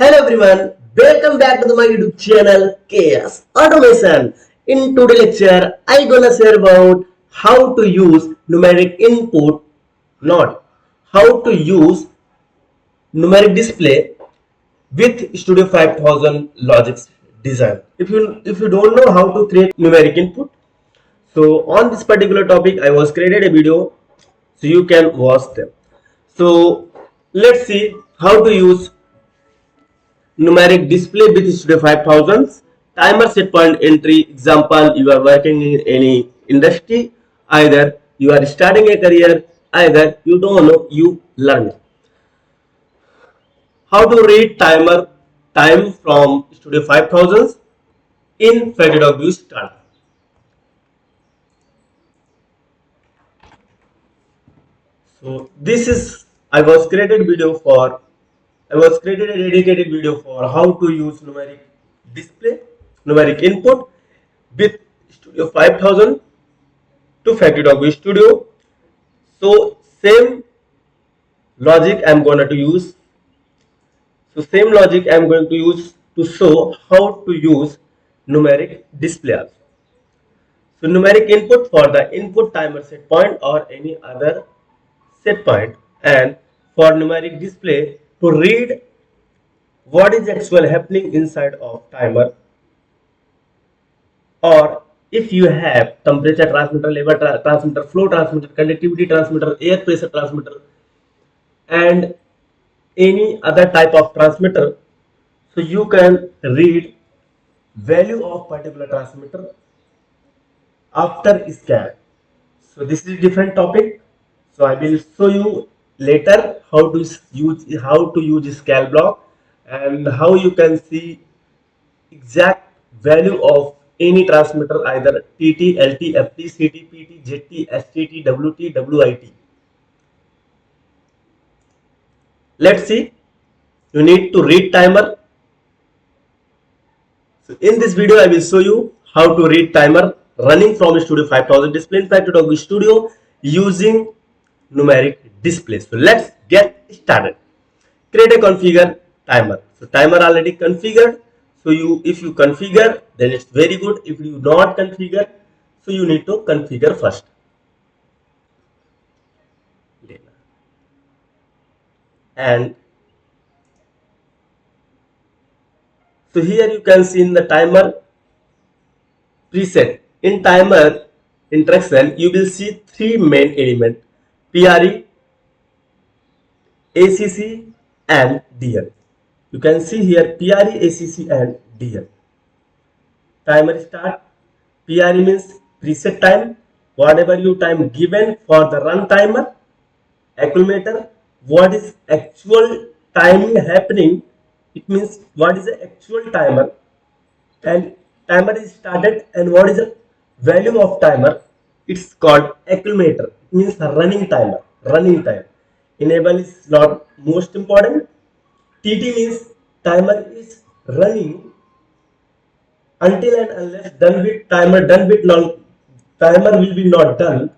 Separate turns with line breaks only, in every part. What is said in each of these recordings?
Hello everyone, welcome back to my YouTube channel Chaos Automation. In today's lecture, I gonna share about how to use numeric input, not how to use numeric display with Studio 5000 Logix design. If you don't know how to create numeric input, so on this particular topic, I was created a video, so you can watch them. So let's see how to use numeric display with Studio 5000 timer set point entry. Example, you are working in any industry, either you are starting a career, either you don't know, you learn how to read timer time from Studio 5000 in FactoryTalk View Studio. So this is I was created a dedicated video for how to use numeric display, numeric input with Studio 5000 to FactoryTalk View Studio. So same logic I'm going to use. So same logic I'm going to use to show how to use numeric display also. So numeric input for the input timer set point or any other set point, and for numeric display to read what is actually happening inside of timer, or if you have temperature transmitter, labor transmitter, flow transmitter, conductivity transmitter, air pressure transmitter, and any other type of transmitter, so you can read value of particular transmitter after scan. So this is a different topic, so I will show you later how to use scale block and how you can see exact value of any transmitter, either TT, LT, FT, CT, PT, ZT, STT, WT, WIT. Let's see. You need to read timer. So in this video, I will show you how to read timer running from Studio 5000 display in FactoryTalk Studio using numeric display. So let's get started. Create a configure timer. So timer already configured. So if you configure, then it's very good. If you not configure, so you need to configure first. And so here you can see in the timer preset. In timer interaction, you will see three main elements: PRE, ACC, and DL. You can see here PRE, ACC, and DL. Timer start. PRE means preset time, whatever you time given for the run timer. Accumulator, what is actual timing happening, it means what is the actual timer, and timer is started, and what is the value of timer, it's called accumulator. It means running timer, running time. Enable is not most important. TT means timer is running until and unless done with timer done with non timer will be not done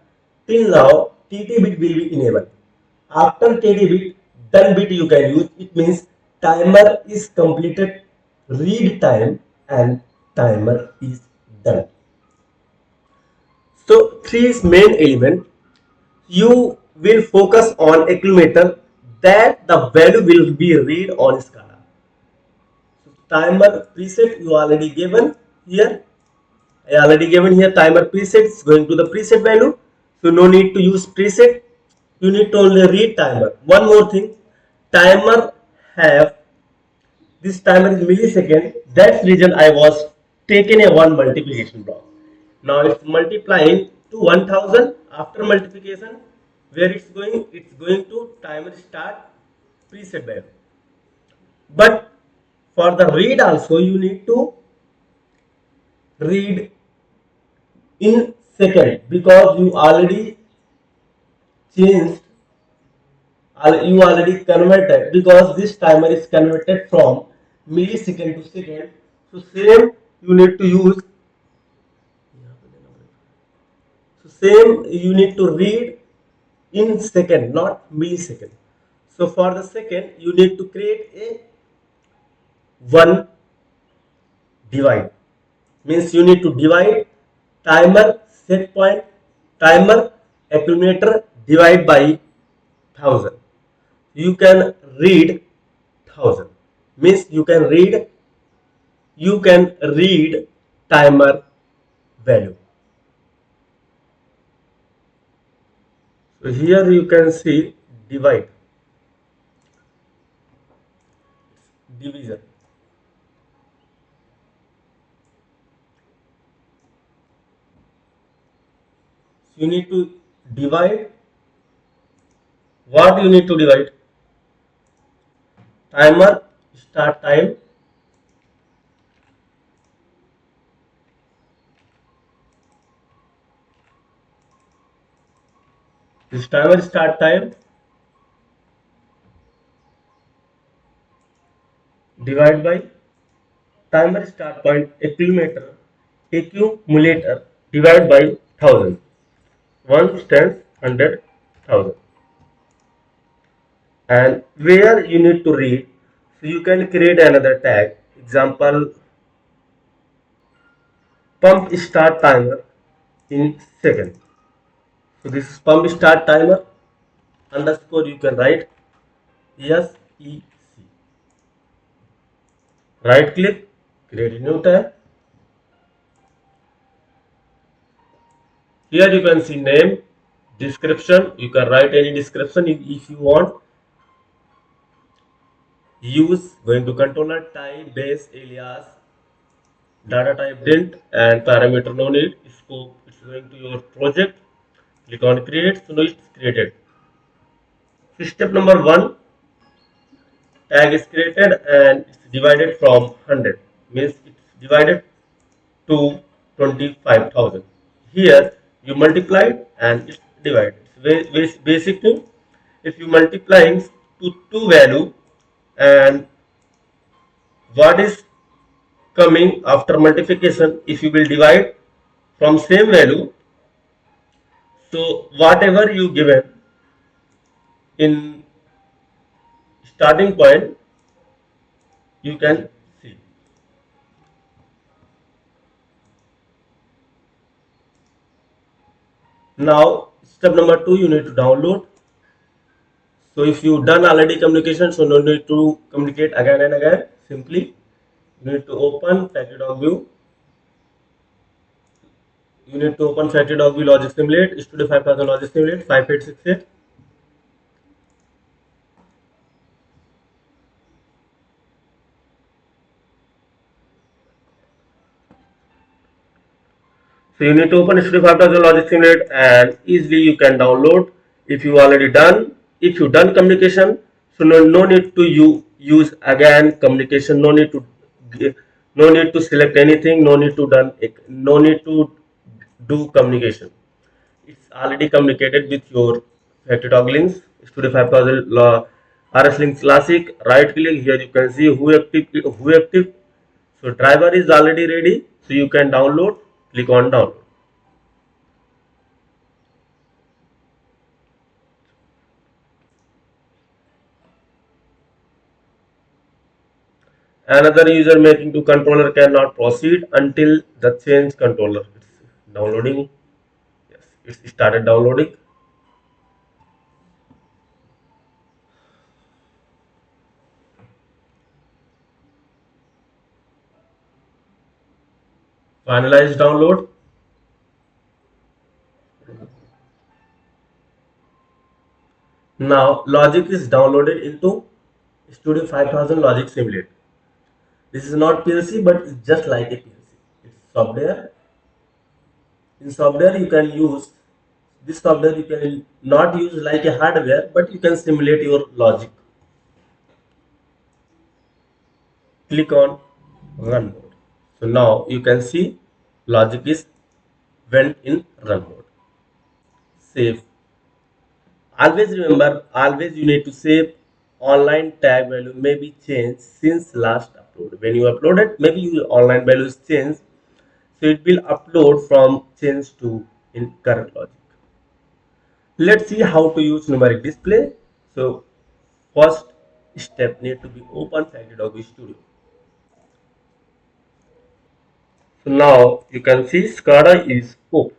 till now. TT bit will be enabled. After TT bit done bit you can use, it means timer is completed, read time, and timer is done. So three is main element. You will focus on accumulator, that the value will be read on SCADA. Timer preset you already given here. I already given here timer presets going to the preset value. So no need to use preset. You need to only read timer. One more thing, timer have this timer is millisecond. That's reason I was taken a one multiplication block. Now it's multiplying to 1000. After multiplication, where it's going? It's going to timer start preset value. But for the read also you need to read in second, because you already changed, you already converted, because this timer is converted from millisecond to second. So same you need to use, so same you need to read in second, not millisecond. So for the second you need to create a one divide, means you need to divide timer set point, timer accumulator divide by 1000. You can read 1000, means you can read timer value. So here you can see divide, division. So you need to divide. What you need to divide? Timer start time, this timer start time divide by timer start point accumulator divide by 1000. 1 stands 100,000. And where you need to read, so you can create another tag. Example, pump start timer in second. So this is pump start timer underscore, you can write SEC. Right click, create a new tab. Here you can see name, description. You can write any description if you want. Use, going to controller type base alias, data type didn't, and parameter no need. Scope, it's going to your project. Click on create, so now it's created. So step number 1, tag is created and it's divided from 100, means it's divided to 25,000. Here you multiply and it's divided. It's basic thing. If you multiplying to two value, and what is coming after multiplication, if you will divide from same value, so whatever you given in starting point, you can see. Now step number 2, you need to download. So if you done already communication, so no need to communicate again and again. Simply you need to open FactoryTalk View. You need to open FactoryTalk View Logix Simulate, Studio 5000 Logix Simulate 5868. So you need to open Studio 5000 Logix Simulate and easily you can download. If you already done, if you done communication, so no need to use again communication. No need to select anything. No need to do communication. It's already communicated with your FactoryTalk links. Studio 5000 RS Link Classic. Right click here. You can see who active. Who active. So driver is already ready. So you can download. Click on download. Another user making to controller cannot proceed until the change controller. It's downloading. Yes, it started downloading. Finalize download. Now Logix is downloaded into Studio 5000 Logix Simulate. This is not PLC, but it's just like a PLC. It's software. In software, you can use this software. You can not use like a hardware, but you can simulate your logic. Click on run mode. So now you can see logic is went in run mode. Save. Always remember, always you need to save. Online tag value may be changed since last upload. When you upload it, maybe your online value is changed. So it will upload from change to in current logic. Let's see how to use numeric display. So first step need to be open FactoryTalk View Studio. So now you can see SCADA is open.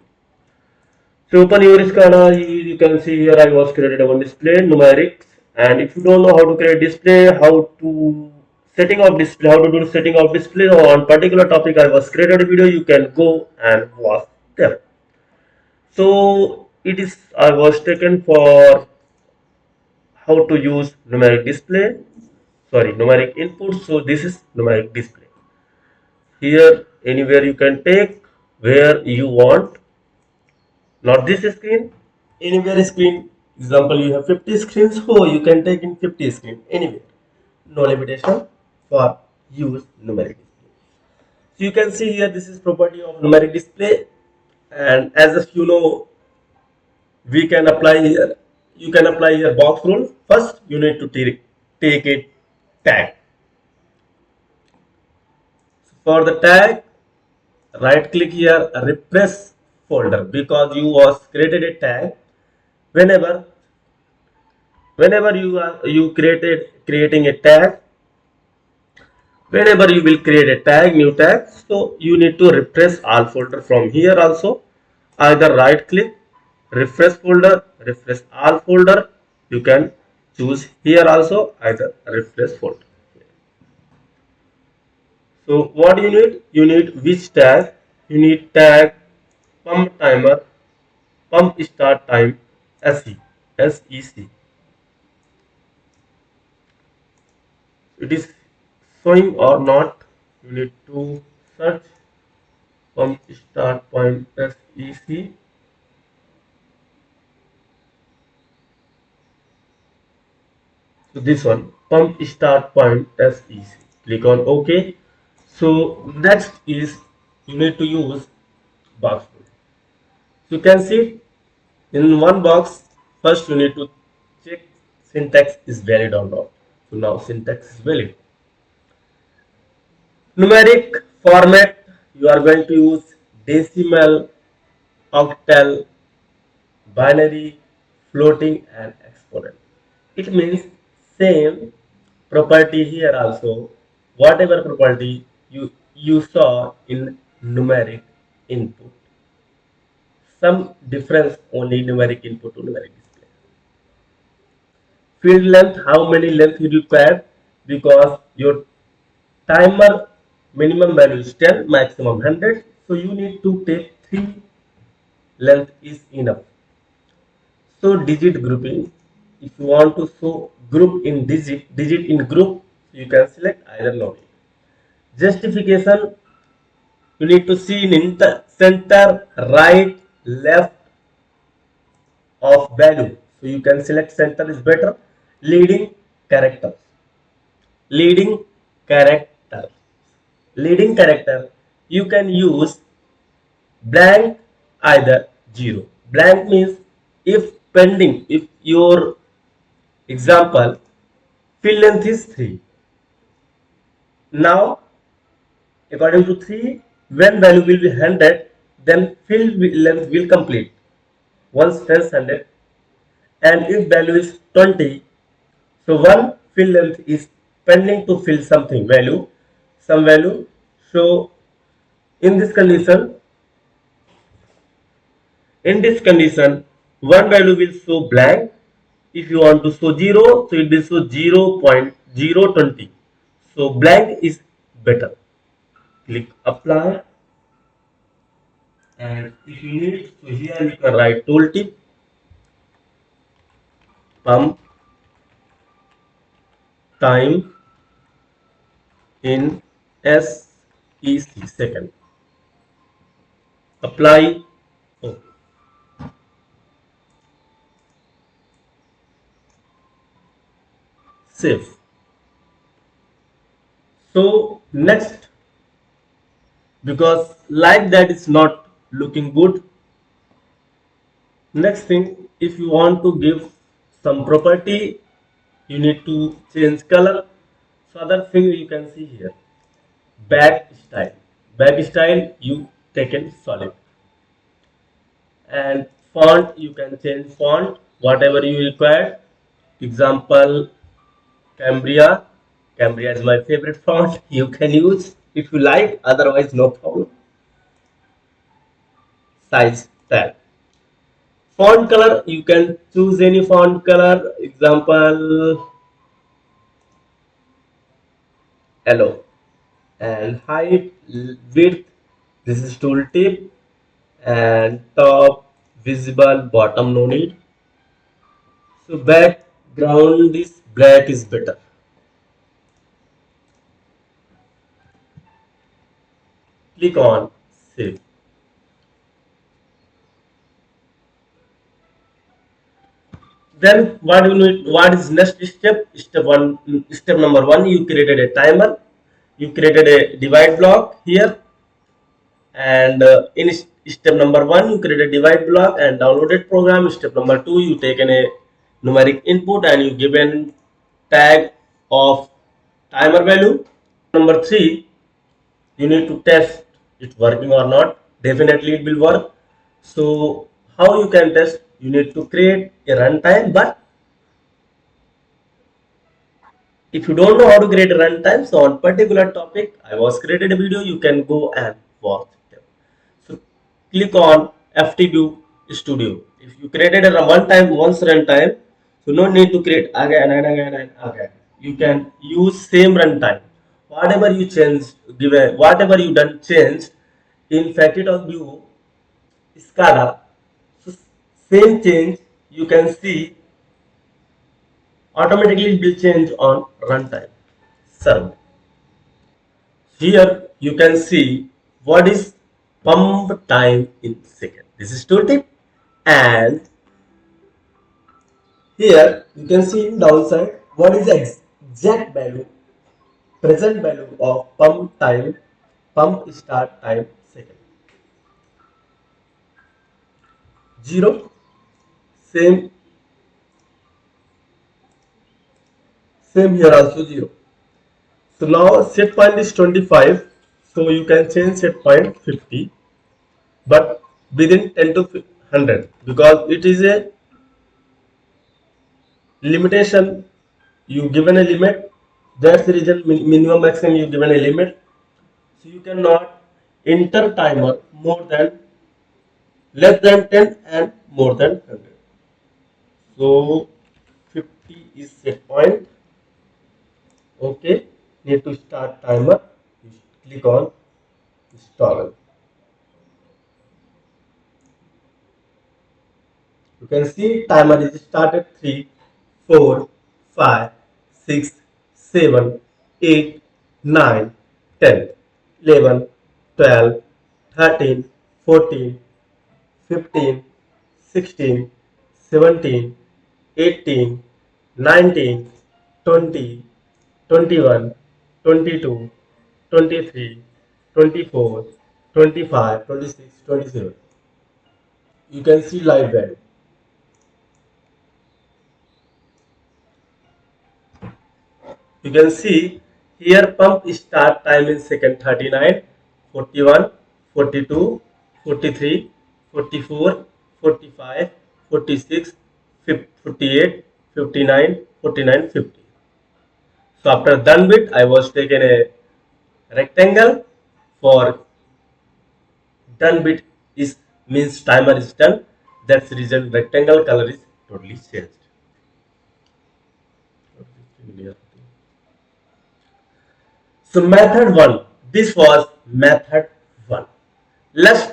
So open your SCADA, you can see here I was created one display, numerics. And if you don't know how to create display, how to setting of display, how to do setting of display on particular topic, I was created a video, you can go and watch them. So it is I was taken for how to use numeric display, sorry, numeric input. So this is numeric display. Here anywhere you can take where you want, not this screen, anywhere screen. Example, you have 50 screens, so you can take in 50 screen anywhere. No limitation for use numeric display. So you can see here this is property of numeric display, and as you know, we can apply here. You can apply here box rule. First, you need to take a tag. For the tag, right click here, refresh folder, because you was created a tag. Whenever you creating a tag, whenever you will create a tag, new tag, so you need to refresh all folder from here also. Either right click, refresh all folder. You can choose here also, either refresh folder. So what you need? You need which tag? You need tag pump timer, pump start time, SEC. It is showing or not? You need to search pump start point SEC. So this one, pump start point SEC. Click on OK. So next is you need to use box. So you can see in one box, first you need to check syntax is valid or not. So now syntax is valid. Numeric format, you are going to use decimal, octal, binary, floating and exponent. It means same property here also. Whatever property you saw in numeric input. Some difference only numeric input to numeric display. Field length, how many length you require, because your timer minimum value is 10, maximum 100. So you need to take 3 length is enough. So digit grouping, if you want to show group in digit in group, you can select either no. Justification, you need to see in center, right, left of value. So you can select center is better. Leading characters. Leading character. Leading character, you can use blank, either 0. Blank means if pending, if your example field length is 3. Now according to 3, when value will be 100, then field length will complete once press 100. And if value is 20, so one field length is pending to fill something value, some value. So in this condition, one value will show blank. If you want to show 0, so it will show 0.020. So blank is better. Click apply. And if you need, so here you can write tooltip, pump time in SEC second. Apply. Oh. Save. So next, because like that is not looking good. Next thing, if you want to give some property, you need to change color. So other thing you can see here, back style. Back style you taken solid, and font you can change font whatever you require. Example, Cambria is my favorite font. You can use if you like, otherwise no problem. size tab. Font color, you can choose any font color, example yellow. And height, width, this is tooltip, and top, visible, bottom no need. So background, this black is better. Click on save. Then what you need, what is next step? Step number one, you created a timer, you created a divide block here, and in step number one, you create a divide block and downloaded program. Step number two, you taken a numeric input and you given tag of timer value. Number three, you need to test it working or not. Definitely it will work. So how you can test? You need to create a runtime, but if you don't know how to create a runtime, so on particular topic, I was created a video, you can go and watch them. So click on FT Studio. If you created a once runtime, so no need to create again and again and again. You can use same runtime. Whatever you change, whatever you done change in FactoryTalk View SCADA, so same change you can see automatically it will change on runtime server. Here you can see what is pump time in second. This is tooltip, and here you can see in downside what is the exact value, present value of pump time, pump start time second. 0, same here also 0. So now set point is 25, so you can change set point 50, but within 10 to 100 because it is a limitation. You given a limit, that's the reason minimum maximum you given a limit, so you cannot enter timer more than less than 10 and more than 100. So 50 is set point. Okay, need to start timer, you click on toggle. You can see timer is started 3, 4, 5, 6, 7, 8, 9, 10, 11, 12, 13, 14, 15, 16, 17, 18, 19, 20, 21, 22, 23, 24, 25, 26, 27. You can see live value. You can see here pump start time in second 39, 41, 42, 43, 44, 45, 46, 58, 59, 49, 50. So after done with, I was taken a rectangle for done bit is means timer is done. That's the reason rectangle color is totally changed. So method 1, this was method 1. Let's